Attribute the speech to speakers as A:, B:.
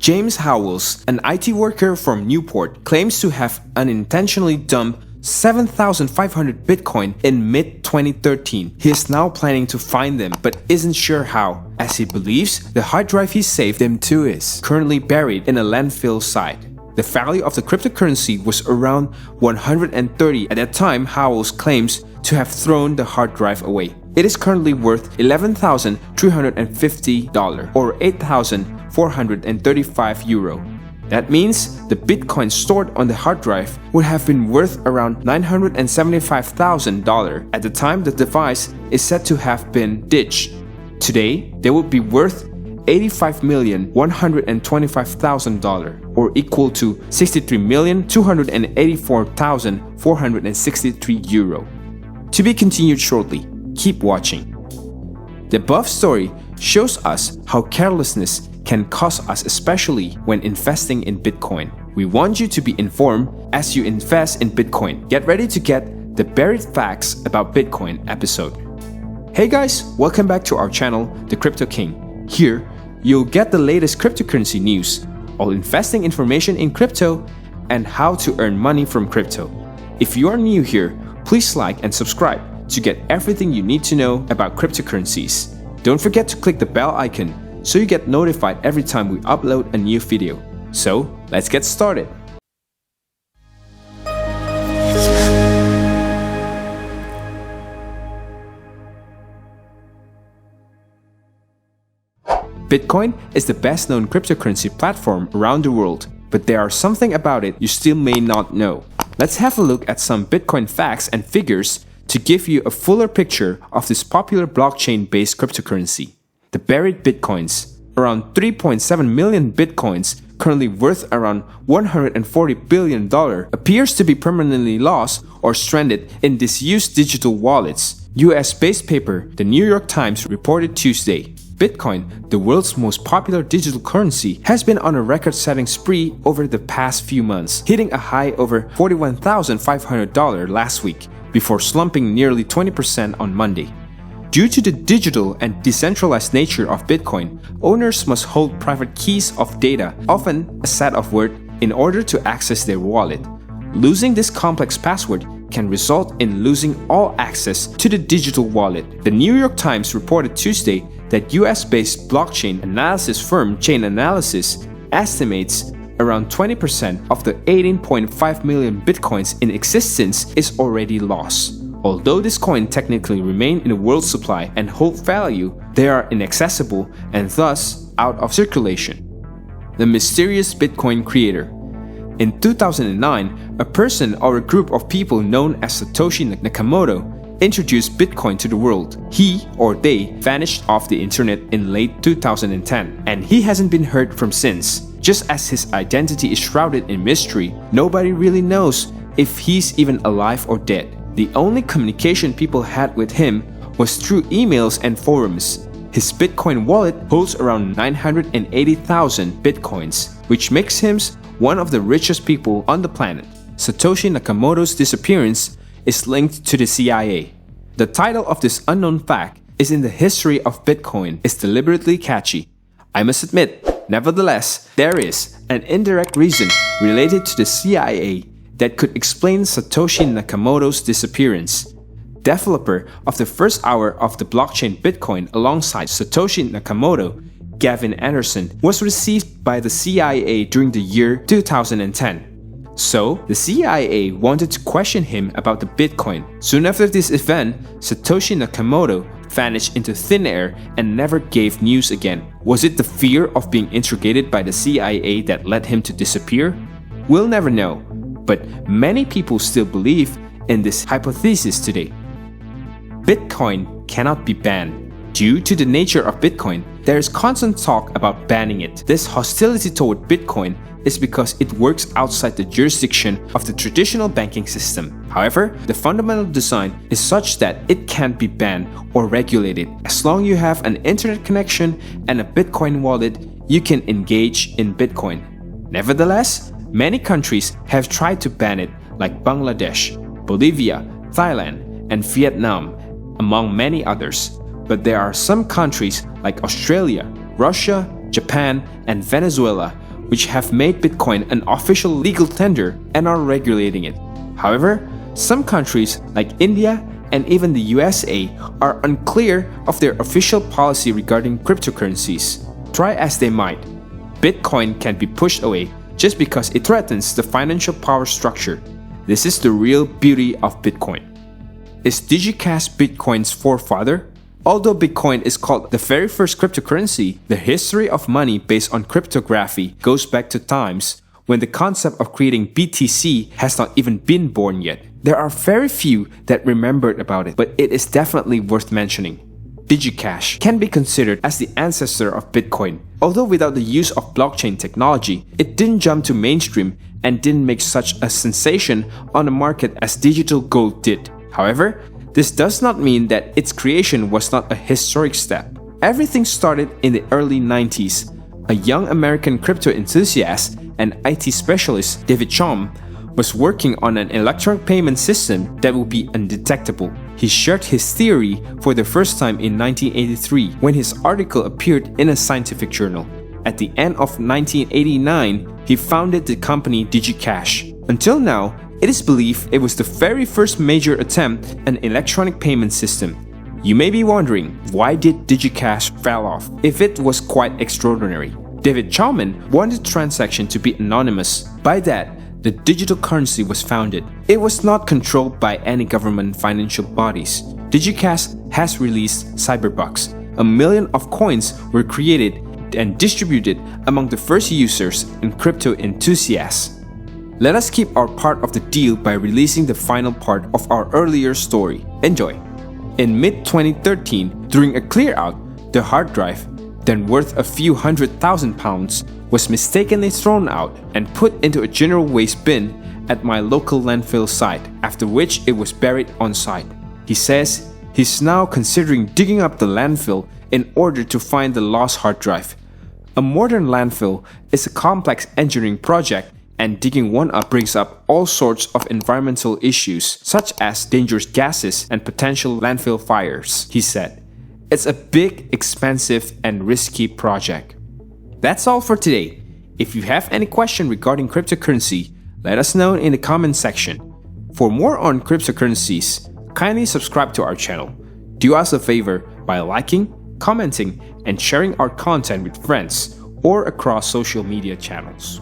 A: James Howells, an IT worker from Newport, claims to have unintentionally dumped 7,500 Bitcoin in mid-2013. He is now planning to find them but isn't sure how, as he believes the hard drive he saved them to is currently buried in a landfill site. The value of the cryptocurrency was around 130 at that time. Howells claims to have thrown the hard drive away. It is currently worth $11,350 or €8,435. That means the Bitcoin stored on the hard drive would have been worth around $975,000 at the time the device is said to have been ditched. Today, they would be worth $85,125,000 or equal to €63,284,463. To be continued shortly. Keep watching. The above story shows us how carelessness can cost us, especially when investing in Bitcoin. We want you to be informed as you invest in Bitcoin. Get ready to get the buried facts about Bitcoin episode. Hey guys, welcome back to our channel, The Crypto King. Here, you'll get the latest cryptocurrency news, all investing information in crypto, and how to earn money from crypto. If you are new here, please like and subscribe to get everything you need to know about cryptocurrencies. Don't forget to click the bell icon so you get notified every time we upload a new video. So, let's get started. Bitcoin is the best-known cryptocurrency platform around the world, but there are something about it you still may not know. Let's have a look at some Bitcoin facts and figures to give you a fuller picture of this popular blockchain-based cryptocurrency. The buried Bitcoins. Around 3.7 million Bitcoins, currently worth around $140 billion, appears to be permanently lost or stranded in disused digital wallets. US-based paper, The New York Times, reported Tuesday. Bitcoin, the world's most popular digital currency, has been on a record-setting spree over the past few months, hitting a high over $41,500 last week, before slumping nearly 20% on Monday. Due to the digital and decentralized nature of Bitcoin, owners must hold private keys of data, often a set of words, in order to access their wallet. Losing this complex password can result in losing all access to the digital wallet. The New York Times reported Tuesday that US-based blockchain analysis firm Chainalysis estimates around 20% of the 18.5 million Bitcoins in existence is already lost. Although this coin technically remain in a world supply and hold value, they are inaccessible and thus out of circulation. The mysterious Bitcoin creator. In 2009, a person or a group of people known as Satoshi Nakamoto introduced Bitcoin to the world. He or they vanished off the internet in late 2010, and he hasn't been heard from since. Just as his identity is shrouded in mystery, nobody really knows if he's even alive or dead. The only communication people had with him was through emails and forums. His Bitcoin wallet holds around 980,000 Bitcoins, which makes him one of the richest people on the planet. Satoshi Nakamoto's disappearance is linked to the CIA. The title of this unknown fact is in the history of Bitcoin is deliberately catchy. I must admit, nevertheless, there is an indirect reason related to the CIA that could explain Satoshi Nakamoto's disappearance. Developer of the first hour of the blockchain Bitcoin alongside Satoshi Nakamoto, Gavin Anderson, was received by the CIA during the year 2010. So, the CIA wanted to question him about the Bitcoin. Soon after this event, Satoshi Nakamoto vanished into thin air and never gave news again. Was it the fear of being interrogated by the CIA that led him to disappear? We'll never know, but many people still believe in this hypothesis today. Bitcoin cannot be banned. Due to the nature of Bitcoin, there is constant talk about banning it. This hostility toward Bitcoin is because it works outside the jurisdiction of the traditional banking system. However, the fundamental design is such that it can't be banned or regulated. As long as you have an internet connection and a Bitcoin wallet, you can engage in Bitcoin. Nevertheless, many countries have tried to ban it, like Bangladesh, Bolivia, Thailand, and Vietnam, among many others. But there are some countries like Australia, Russia, Japan, and Venezuela which have made Bitcoin an official legal tender and are regulating it. However, some countries like India and even the USA are unclear of their official policy regarding cryptocurrencies. Try as they might, Bitcoin can't be pushed away just because it threatens the financial power structure. This is the real beauty of Bitcoin. Is DigiCash Bitcoin's forefather? Although Bitcoin is called the very first cryptocurrency, the history of money based on cryptography goes back to times when the concept of creating BTC has not even been born yet. There are very few that remembered about it, but it is definitely worth mentioning. DigiCash can be considered as the ancestor of Bitcoin. Although without the use of blockchain technology, it didn't jump to mainstream and didn't make such a sensation on the market as digital gold did. However, this does not mean that its creation was not a historic step. Everything started in the early 90s. A young American crypto enthusiast and IT specialist, David Chaum, was working on an electronic payment system that would be undetectable. He shared his theory for the first time in 1983 when his article appeared in a scientific journal. At the end of 1989, he founded the company DigiCash. Until now, it is believed it was the very first major attempt at an electronic payment system. You may be wondering, why did DigiCash fall off if it was quite extraordinary? David Chaum wanted the transaction to be anonymous. By that, the digital currency was founded. It was not controlled by any government financial bodies. DigiCash has released Cyberbucks. 1 million of coins were created and distributed among the first users and crypto enthusiasts. Let us keep our part of the deal by releasing the final part of our earlier story. Enjoy! In mid-2013, during a clear-out, the hard drive, then worth a few £100,000, was mistakenly thrown out and put into a general waste bin at my local landfill site, after which it was buried on site. He says he's now considering digging up the landfill in order to find the lost hard drive. A modern landfill is a complex engineering project, and digging one up brings up all sorts of environmental issues, such as dangerous gases and potential landfill fires, he said. It's a big, expensive, and risky project. That's all for today. If you have any question regarding cryptocurrency, let us know in the comment section. For more on cryptocurrencies, kindly subscribe to our channel. Do us a favor by liking, commenting, and sharing our content with friends or across social media channels.